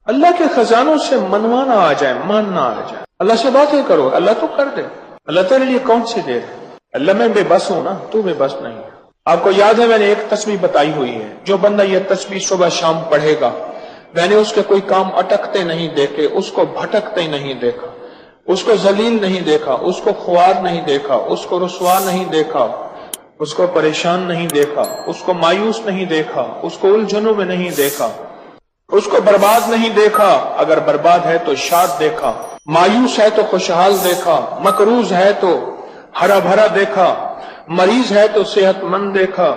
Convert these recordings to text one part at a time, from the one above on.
اللہ کے خزانوں سے منوانا آ جائے، ماننا آ جائے، اللہ سے باتیں کرو، اللہ تو کر دے۔ اللہ تیرے لیے کون سی دے؟ اللہ میں بے بس ہوں نا، تو بے بس نہیں ہے۔ آپ کو یاد ہے میں نے ایک تسبیح بتائی ہوئی ہے، جو بندہ یہ تسبیح صبح شام پڑھے گا، میں نے اس کے کوئی کام اٹکتے نہیں دیکھے، اس کو بھٹکتے نہیں دیکھا، اس کو ذلیل نہیں دیکھا، اس کو خوار نہیں دیکھا، اس کو رسوا نہیں دیکھا، اس کو پریشان نہیں دیکھا، اس کو مایوس نہیں دیکھا، اس کو الجھنوں میں نہیں دیکھا، اس کو برباد نہیں دیکھا، اگر برباد ہے تو شاد دیکھا، مایوس ہے تو خوشحال دیکھا، مقروض ہے تو ہرا بھرا دیکھا، مریض ہے تو صحت مند دیکھا،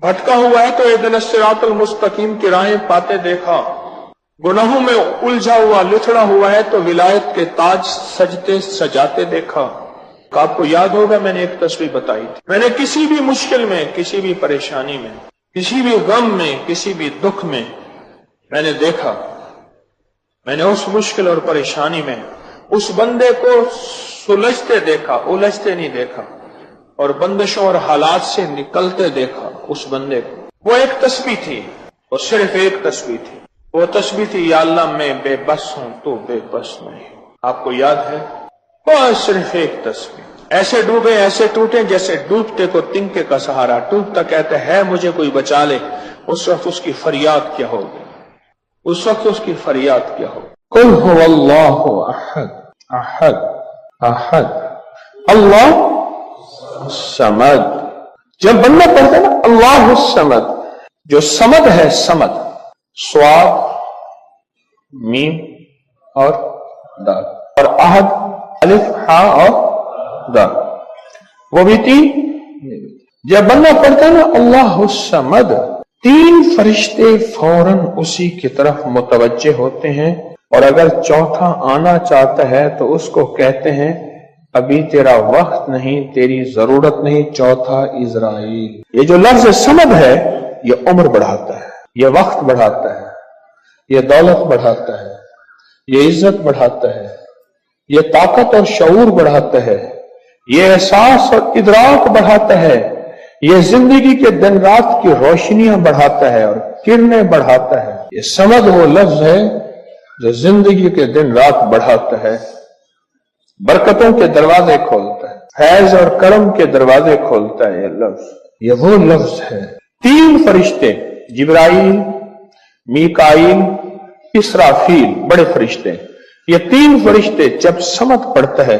بھٹکا ہوا ہے تو اہدنا الصراط المستقیم کی راہیں پاتے دیکھا، گناہوں میں الجھا ہوا لتھڑا ہوا ہے تو ولایت کے تاج سجتے سجاتے دیکھا۔ آپ کو یاد ہوگا میں نے ایک تصویر بتائی تھی، میں نے کسی بھی مشکل میں، کسی بھی پریشانی میں، کسی بھی غم میں، کسی بھی دکھ میں میں نے دیکھا، میں نے اس مشکل اور پریشانی میں اس بندے کو سلجھتے دیکھا، الجھتے نہیں دیکھا، اور بندشوں اور حالات سے نکلتے دیکھا اس بندے کو۔ وہ ایک تسبیح تھی، وہ صرف ایک تسبیح تھی، وہ تسبیح تھی یا اللہ میں بے بس ہوں تو بے بس نہیں۔ آپ کو یاد ہے؟ وہ صرف ایک تسبیح، ایسے ڈوبے ایسے ٹوٹے جیسے ڈوبتے کو تنکے کا سہارا، ڈوبتا کہتے ہے مجھے کوئی بچا لے، اس وقت اس کی فریاد کیا ہوگی؟ اس وقت اس کی فریاد کیا ہوگی؟ قل هو اللہ احد احد احد اللہ الصمد۔ جب بندہ پڑھتا ہے نا اللہ الصمد، جو صمد ہے، صمد صاد میم اور دال، اور احد الف ہاء اور دال، وہ بھی تین۔ جب بندہ پڑھتا ہے نا اللہ الصمد، تین فرشتے فوراً اسی کی طرف متوجہ ہوتے ہیں، اور اگر چوتھا آنا چاہتا ہے تو اس کو کہتے ہیں ابھی تیرا وقت نہیں، تیری ضرورت نہیں، چوتھا اسرائیل۔ یہ جو لفظ صمد ہے یہ عمر بڑھاتا ہے، یہ وقت بڑھاتا ہے، یہ دولت بڑھاتا ہے، یہ عزت بڑھاتا ہے، یہ طاقت اور شعور بڑھاتا ہے، یہ احساس اور ادراک بڑھاتا ہے، یہ زندگی کے دن رات کی روشنیاں بڑھاتا ہے اور کرنیں بڑھاتا ہے۔ یہ صمد وہ لفظ ہے جو زندگی کے دن رات بڑھاتا ہے، برکتوں کے دروازے کھولتا ہے، فیض اور کرم کے دروازے کھولتا ہے۔ یہ لفظ، یہ وہ لفظ ہے۔ تین فرشتے، جبرائیل، میکائیل، اسرافیل، بڑے فرشتے، یہ تین فرشتے جب صمد پڑھتا ہے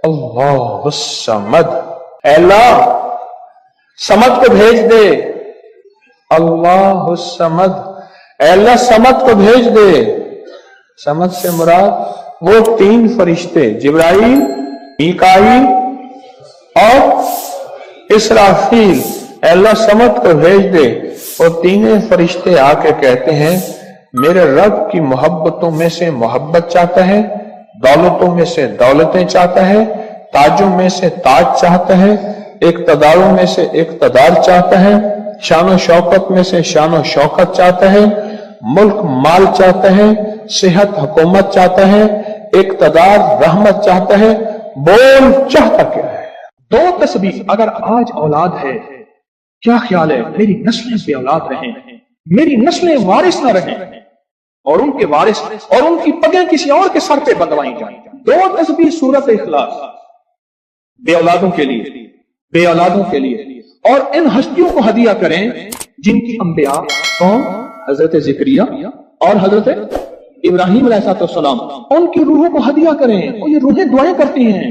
اللہ الصمد، اے اللہ صمد کو بھیج دے، اللہ الصمد، اے اللہ صمد کو بھیج دے۔ صمد سے مراد وہ تین فرشتے جبرائیل، میکائیل اور اسرافیل، اے اللہ صمد کو بھیج دے۔ وہ تینوں فرشتے آ کے کہتے ہیں میرے رب کی محبتوں میں سے محبت چاہتا ہے، دولتوں میں سے دولتیں چاہتا ہے، تاجوں میں سے تاج چاہتا ہے، اقتداروں میں سے اقتدار چاہتا ہے، شان و شوکت میں سے شان و شوکت چاہتا ہے، ملک مال چاہتا ہے، صحت حکومت چاہتا ہے، اقتدار رحمت چاہتا ہے۔ بول چاہتا کیا ہے؟ دو تسبیح اگر آج اولاد ہے، کیا خیال ہے میری نسلیں بے اولاد رہیں، میری نسلیں وارث نہ رہیں، اور ان کے وارث اور ان کی پگیں کسی اور کے سر پہ بندھوائی جائیں۔ دو تسبیح سورت اخلاص، بے اولادوں کے لیے، بے اولادوں کے لیے، اور ان ہستیوں کو ہدیہ کریں جن کی انبیاء کون؟ حضرت زکریا اور حضرت ابراہیم علیہ السلام، ان کی روحوں کو ہدیہ کریں۔ اور یہ روحیں دعائیں کرتی ہیں،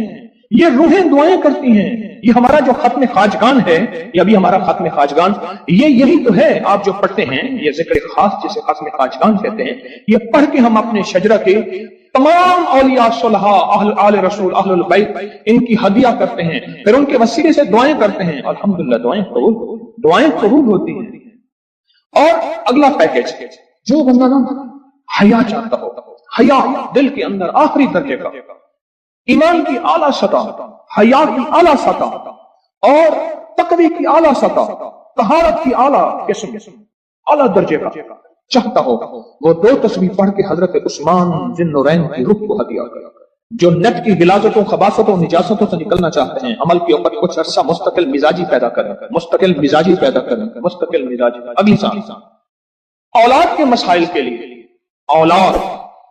یہ روحیں دعائیں کرتی ہیں۔ یہ ہمارا جو ختم خواجگان ہے، یہ ابھی ہمارا ختم خواجگان، یہ یہی تو ہے آپ جو پڑھتے ہیں، یہ ذکر خاص جسے ختم خواجگان کہتے ہیں۔ یہ پڑھ کے ہم اپنے شجرہ کے تمام اولیاء صلحاء، اہل آل رسول، اہل البیت، ان کی ہدیہ کرتے ہیں، پھر ان کے وسیلے سے دعائیں کرتے ہیں، الحمدللہ دعائیں قبول ہوتی ہیں۔ اور اگلا پیکج، جو بندہ نا حیا چاہتا ہو، حیا دل کے اندر آخری درجے کا، ایمان کی اعلیٰ سطح، حیا کی اعلیٰ سطح، اور تقوی کی اعلیٰ سطح، طہارت کی اعلیٰ قسم، اعلیٰ درجے کا چاہتا ہو، وہ دو تسبیح پڑھ کے حضرت عثمان ذی النورین کی روح کو ہدیہ کرے۔ جو نیٹ کی غلاظتوں، خباثتوں، نجاستوں سے نکلنا چاہتے ہیں، عمل کے اوپر کچھ عرصہ مستقل مزاجی پیدا کریں، مستقل مزاجی پیدا کریں، مستقل مزاجی۔ اگلی سال اولاد کے مسائل کے لیے، اولاد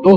2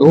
2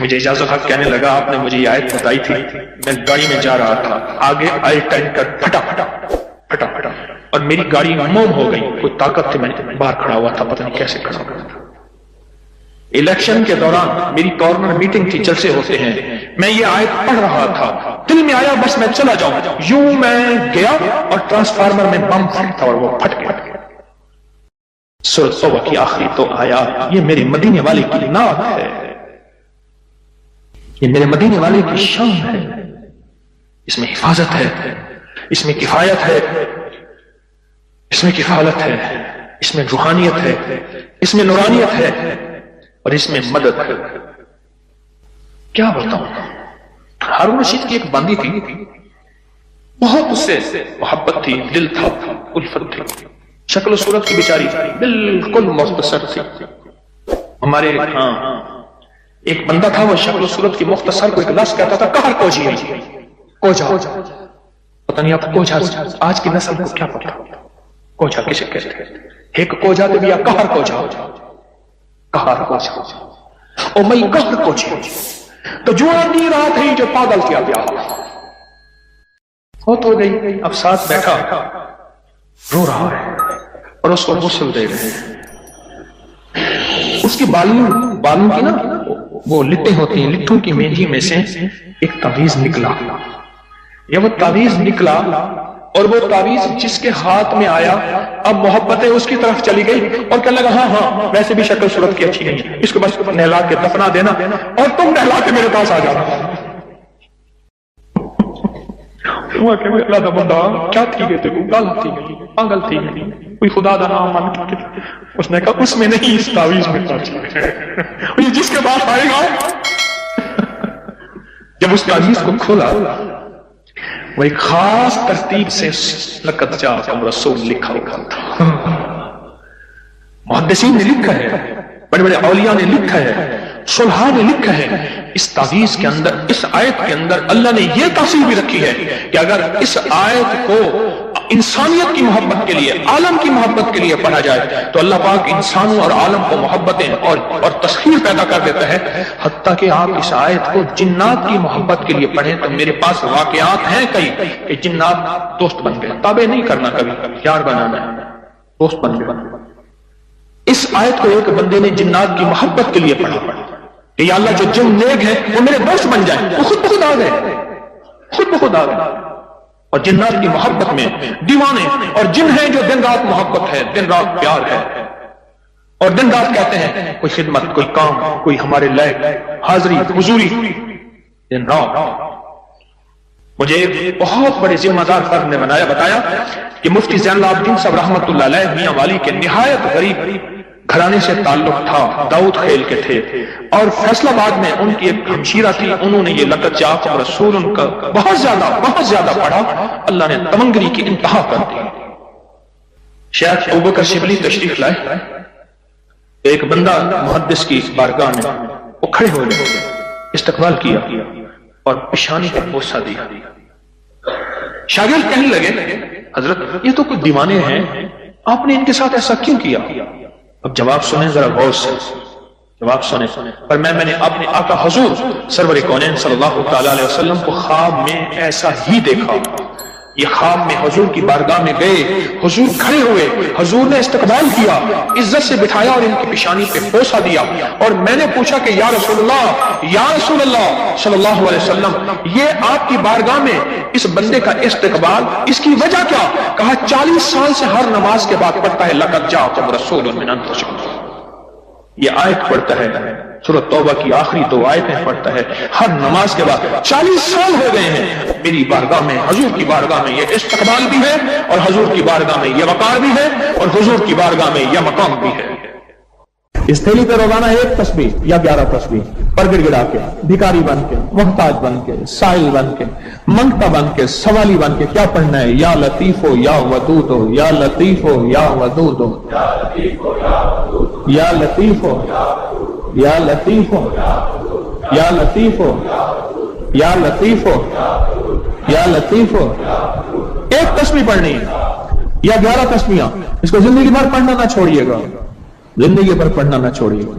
مجھے اجازت حق کہنے لگا آپ نے مجھے یہ آیت بتائی تھی، میں گاڑی میں جا رہا تھا، آگے آئی ٹینکر پھٹا اور میری گاڑی موم ہو گئی، کوئی طاقت تھی، میں باہر کھڑا ہوا تھا، پتہ نہیں کیسے کھڑا ہوا تھا۔ الیکشن کے دوران میری کارنر میٹنگ تھی، جلسے ہوتے ہیں، میں یہ آیت پڑھ رہا تھا، دل میں آیا بس میں چلا جاؤں، یوں میں گیا اور ٹرانسفارمر میں بم تھا اور وہ پھٹ گیا۔ سورۃ توبہ کی آخری تو آیات، یہ میرے مدینے والے کی نعت ہے، یہ میرے مدینے والے کی شان ہے، اس میں حفاظت ہے، اس میں کفایت ہے، اس میں کفالت ہے، اس میں روحانیت ہے، اس میں نورانیت ہے، اور اس میں مدد ہے۔ کیا بتاؤں، ہارون رشید کی ایک باندی تھی، بہت اس سے محبت تھی، دل تھا، الفت تھی، شکل و صورت کی بیچاری بالکل مختصر تھی۔ ہمارے ہاں ایک بندہ تھا، وہ شکل و صورت کی مختصر کو ایک لفظ کہتا تھا کہر کوجی، کوجا، پتہ نہیں آپ کوجا آج کی نسل کو کیا پتا کوجا کسے کہتے ہیں؟ ایک کوجا تو بھی کہر کوجا، کہر کوجا، او میں کہر کوجی تو جو آدمی رات ہے جو پاگل کیا گیا ہو تو گئی، اب ساتھ بیٹھا رو رہا ہے اور اس کو غسل دے رہے ہیں، اس کی بالوں کی نا وہ لٹیں ہوتی ہیں، لٹوں کی مینجی میں سے ایک تعویذ نکلا، یا وہ تعویذ نکلا اور وہ تعویذ جس کے ہاتھ میں آیا اب محبتیں اس کی طرف چلی گئی اور کہنے لگا ہاں ویسے بھی شکل صورت کی اچھی نہیں ہے، اس کو بس نہلا کے دفنا دینا اور تم نہلا کے میرے پاس آ جانا۔ اللہ کا بندہ کیا تھی گئے تھے، گالا تھی گئی، پاگل تھی گئی، کوئی خدا دا نام مان کے، اس نے کہا اس میں نہیں، اس تعویذ میں یہ جس کے پاس آئے گا۔ جب اس تعویذ کو کھولا وہ ایک خاص ترتیب سے لقد جاءکم رسول لکھا ہوا تھا، محدثین نے لکھا ہے، بڑے بڑے اولیاء نے لکھا ہے، صلحاء نے لکھا ہے، اس تعویذ کے اندر، اس آیت کے اندر اللہ نے یہ تاثیر بھی رکھی ہے کہ اگر اس آیت کو انسانیت کی محبت کے لیے، عالم کی محبت کے لیے پڑھا جائے تو اللہ پاک انسانوں اور عالم کو محبتیں اور تسخیر پیدا کر دیتا ہے، حتیٰ کہ آپ اس آیت کو جنات کی محبت کے لیے پڑھیں تو میرے پاس واقعات ہیں کئی کہ جنات دوست بن گئے، تابع نہیں کرنا، کبھی یار بنانا ہے، دوست بن گئے۔ اس آیت کو ایک بندے نے جنات کی محبت کے لیے پڑھا کہ یا اللہ جو جن نیک ہیں وہ میرے دوست بن جائیں، وہ خود بخود آ گئے، خود بخود آ گئے، اور جنات کی محبت میں دیوانے اور جن ہیں جو دن رات محبت ہے، دن رات پیار ہے، اور دن رات کہتے ہیں کوئی خدمت، کوئی کام، کوئی ہمارے لائق حاضری حضوری، دن رات۔ مجھے ایک بہت بڑے ذمہ دار فرد نے بتایا کہ مفتی زین العابدین صاحب رحمت اللہ علیہ میاں والی کے نہایت غریب گھرانے سے تعلق تھا، داؤد خیل کے تھے، اور فیصل آباد میں ان کی ایک ہمشیرہ تھی، انہوں نے یہ لقد جاءکم رسول ان کا بہت زیادہ پڑھا، اللہ نے تمنگری کی انتہا کر دی۔ شیخ ابوبکر شبلی تشریف لائے، ایک بندہ محدث کی بارگاہ میں وہ کھڑے ہوئے، استقبال کیا اور پیشانی پر بوسہ دیا۔ شاگرد کہنے لگے حضرت یہ تو کچھ دیوانے ہیں، آپ نے ان کے ساتھ ایسا کیوں کیا؟ اب جواب سنیں ذرا غور سے، جواب سنیں۔ پر میں نے اپنے آقا حضور سرور کونین صلی اللہ تعالی علیہ وسلم کو خواب میں ایسا ہی دیکھا، یہ خواب میں حضور کی بارگاہ میں گئے، حضور کھڑے ہوئے، حضور نے استقبال کیا، عزت سے بٹھایا اور ان کی پیشانی پہ بوسہ دیا، اور میں نے پوچھا کہ یا رسول اللہ صلی اللہ علیہ وسلم، یہ آپ کی بارگاہ میں اس بندے کا استقبال، اس کی وجہ کیا؟ کہا 40 سال سے ہر نماز کے بعد پڑھتا ہے لقد جاءکم رسول من انفسکم، یہ آیت پڑھتا ہے، سورۃ توبہ کی آخری 2 آیتیں پڑھتا ہے ہر نماز کے بعد، 40 سال ہو گئے ہیں میری بارگاہ میں، حضور کی بارگاہ میں یہ استقبال بھی ہے، اور حضور کی بارگاہ میں یہ وقار بھی ہے، اور حضور کی بارگاہ میں یہ مقام بھی ہے۔ اس تھیلی پہ روزانہ 1 تسبیح یا 11 تسبیح پر گڑ گڑا کے، بھکاری بن کے، محتاج بن کے، سائل بن کے، منگتا بن کے، سوالی بن کے کیا پڑھنا ہے؟ یا لطیف ہو یا ودود ہو، یا لطیف ہو یا ودود ہو، یا لطیف ہو یا لطیف ہو، یا لطیف ہو یا لطیف ہو، یا لطیف ہو۔ 1 تسبیح پڑھنی ہے یا 11 تسبیحاں، اس کو زندگی بھر پڑھنا نہ چھوڑیے گا، زندگی بھر پڑھنا نہ چھوڑیے گا۔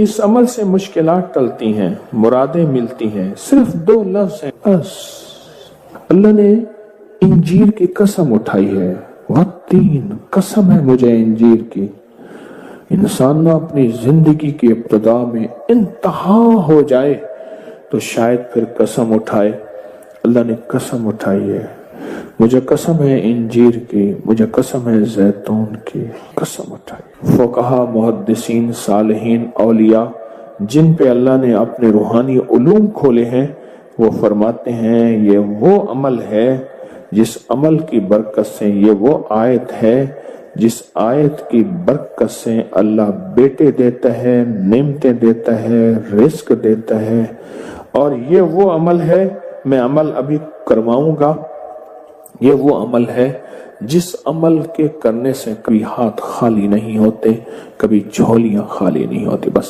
اس عمل سے مشکلات ٹلتی ہیں، مرادیں ملتی ہیں، صرف 2 لفظ ہیں بس۔ اللہ نے انجیر کی قسم اٹھائی ہے، والتین، قسم ہے مجھے انجیر کی۔ انسان نہ اپنی زندگی کی ابتدا میں انتہا ہو جائے تو شاید پھر قسم اٹھائے۔ اللہ نے قسم اٹھائی ہے، مجھے قسم ہے انجیر کی، مجھے قسم ہے زیتون کی، قسم اٹھائی۔ فقہا، محدثین، صالحین، اولیاء جن پہ اللہ نے اپنے روحانی علوم کھولے ہیں، وہ فرماتے ہیں یہ وہ عمل ہے جس عمل کی برکت سے، یہ وہ آیت ہے جس آیت کی برکت سے اللہ بیٹے دیتا ہے، نعمتیں دیتا ہے، رزق دیتا ہے، اور یہ وہ عمل ہے، میں عمل ابھی کرواؤں گا، یہ وہ عمل ہے جس عمل کے کرنے سے کبھی ہاتھ خالی نہیں ہوتے، کبھی جھولیاں خالی نہیں ہوتی۔ بس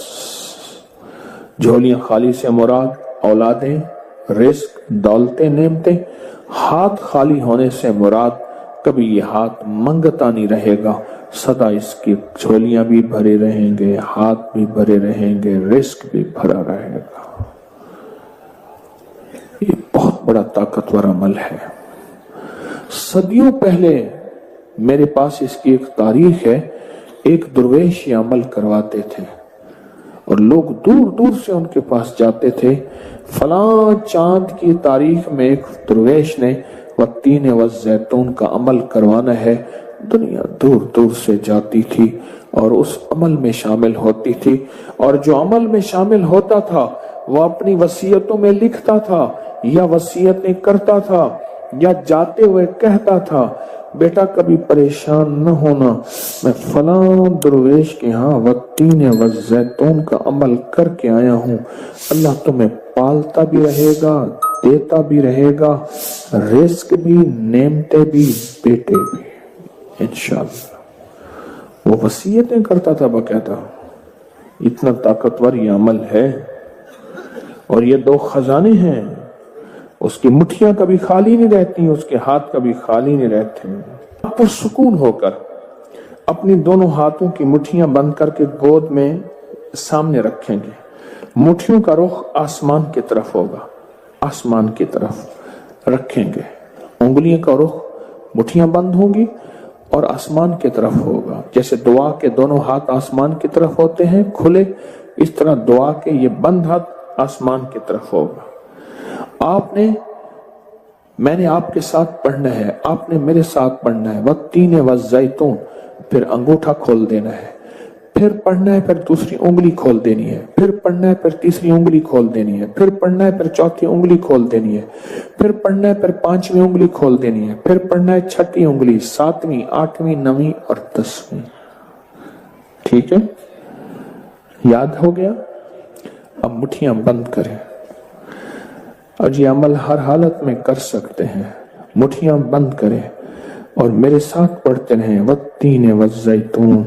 جھولیاں خالی سے مراد اولادیں، رزق، دولتیں، نعمتیں۔ ہاتھ خالی ہونے سے مراد کبھی یہ ہاتھ منگتا نہیں رہے گا، سدا اس کی جھولیاں بھی بھرے رہیں گے، ہاتھ بھی بھرے رہیں گے، رزق بھی بھرا رہے گا۔ یہ بہت بڑا طاقتور عمل ہے۔ صدیوں پہلے میرے پاس اس کی ایک تاریخ ہے، ایک درویش یہ عمل کرواتے تھے اور لوگ دور دور سے ان کے پاس جاتے تھے۔ فلاں چاند کی تاریخ میں ایک درویش نے والتین والزیتون کا عمل کروانا ہے، دنیا دور دور سے جاتی تھی اور اس عمل میں شامل ہوتی تھی، اور جو عمل میں شامل ہوتا تھا وہ اپنی وصیتوں میں لکھتا تھا یا وصیتیں کرتا تھا یا جاتے ہوئے کہتا تھا، بیٹا کبھی پریشان نہ ہونا، میں فلاں درویش کے ہاں والتین والزیتون کا عمل کر کے آیا ہوں، اللہ تمہیں پالتا بھی رہے گا، دیتا بھی رہے گا، رزق بھی، نعمتیں بھی، بیٹے بھی، انشاءاللہ۔ وہ وصیتیں کرتا تھا باقاعدہ۔ اتنا طاقتور یہ عمل ہے، اور یہ 2 خزانے ہیں، اس کی مٹھیاں کبھی خالی نہیں رہتی، اس کے ہاتھ کبھی خالی نہیں رہتے۔ پرسکون ہو کر اپنی دونوں ہاتھوں کی مٹھیاں بند کر کے گود میں سامنے رکھیں گے، مٹھیوں کا رخ آسمان کی طرف ہوگا، آسمان کی طرف رکھیں گے، انگلیوں کا رخ، مٹھیاں بند ہوں گی اور آسمان کی طرف ہوگا۔ جیسے دعا کے دونوں ہاتھ آسمان کی طرف ہوتے ہیں کھلے، اس طرح دعا کے یہ بند ہاتھ آسمان کی طرف ہوگا۔ میں نے آپ کے ساتھ پڑھنا ہے، آپ نے میرے ساتھ پڑھنا ہے، والتین والزیتون، پھر انگوٹھا کھول دینا ہے، پھر پڑھنا ہے، پھر دوسری انگلی کھول دینی ہے، پھر پڑھنا ہے، پھر تیسری انگلی کھول دینی ہے، پھر پڑھنا ہے، پھر چوتھی انگلی کھول دینی ہے، پھر پڑھنا ہے، پھر 5ویں انگلی کھول دینی ہے، پھر پڑھنا ہے 6ٹھی انگلی، 7ویں، 8ویں، 9ویں اور 10ویں۔ ٹھیک ہے، یاد ہو گیا؟ اب مٹھیاں بند کریں، اور یہ عمل ہر حالت میں کر سکتے ہیں۔ مٹھیاں بند کریں اور میرے ساتھ پڑھتے رہیں، والتین والزیتون،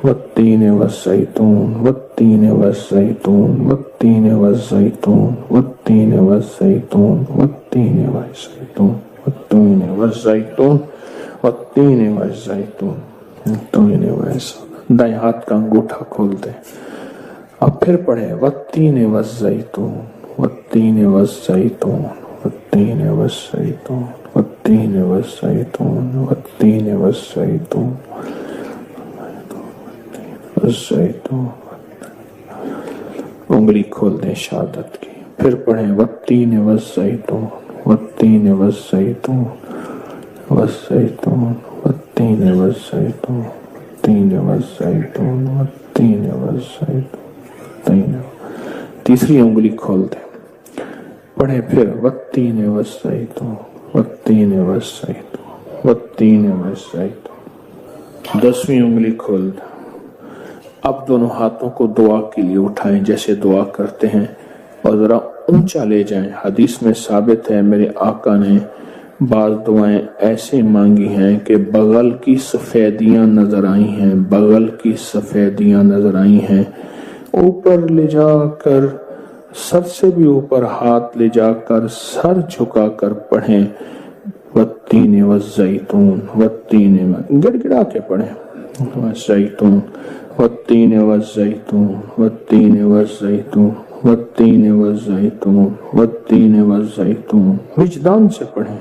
والتین والزیتون، والتین والزیتون، والتین والزیتون، والتین والزیتون، والتین والزیتون، والتین والزیتون، والتین والزیتون، والتین والزیتون۔ دائیں ہاتھ کا انگوٹھا کھول دیں، اب پھر پڑھیں، والتین والزیتون، والتین والزیتون، والتین والزیتون، والتین والزیتون، والتین والزیتون، والزیتون۔ انگلی کھول دیں شہادت کی، پھر پڑھیں، والتین والزیتون، والتین والزیتون، والزیتون، والتین والزیتون، والتین والزیتون، والتین والزیتون۔ تیسری انگلی کھول دیں، پڑھیں پھر، والتین والزیتون، والتین والزیتون، والتین والزیتون۔ 10ویں انگلی کھول دیں۔ اب دونوں ہاتھوں کو دعا کے لیے اٹھائیں جیسے دعا کرتے ہیں، اور ذرا اونچا لے جائیں۔ حدیث میں ثابت ہے میرے آقا نے بعض دعائیں ایسے مانگی ہیں کہ بغل کی سفیدیاں نظر آئی ہیں، بغل کی سفیدیاں نظر آئی ہیں۔ اوپر لے جا کر، سر سے بھی اوپر ہاتھ لے جا کر، سر جھکا کر پڑھیں، والتین والزیتون، والتین، گڑ گڑا کے پڑھیں، والزیتون والتین والزیتون والتین والزیتون والتین والزیتون والتین والزیتون، وجدان سے پڑھیں،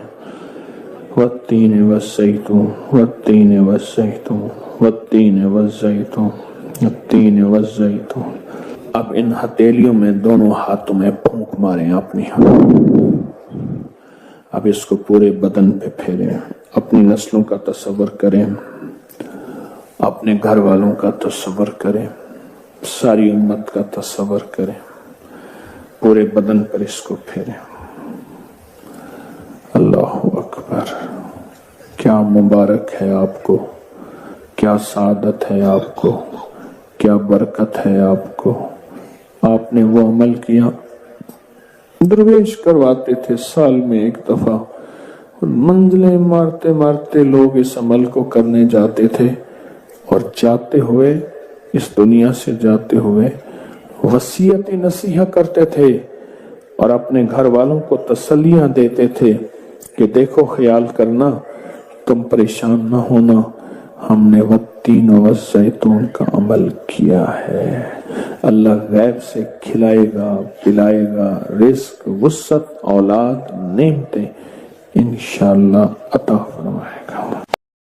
والتین والزیتون والتین والزیتون والتین والزیتون والتین والزیتون۔ اب ان ہتھیلیوں میں دونوں ہاتھوں میں پھونک ماریں اپنی، اب اس کو پورے بدن پہ پھیریں، اپنی نسلوں کا تصور کریں، اپنے گھر والوں کا تصور کریں، ساری امت کا تصور کریں، پورے بدن پر اس کو پھیریں۔ اللہ اکبر، کیا مبارک ہے آپ کو، کیا سعادت ہے آپ کو، کیا برکت ہے آپ کو۔ آپ نے وہ عمل کیا، درویش کرواتے تھے سال میں ایک دفعہ، اور منزلیں مارتے مارتے لوگ اس عمل کو کرنے جاتے تھے، اور جاتے ہوئے، اس دنیا سے جاتے ہوئے وصیت نصیحت کرتے تھے اور اپنے گھر والوں کو تسلیاں دیتے تھے کہ دیکھو خیال کرنا، تم پریشان نہ ہونا، ہم نے والتین والزیتون کا عمل کیا ہے۔ اللہ غیب سے کھلائے گا، پلائے گا، رزق، وسعت، اولاد، نعمتیں انشاءاللہ عطا فرمائے گا۔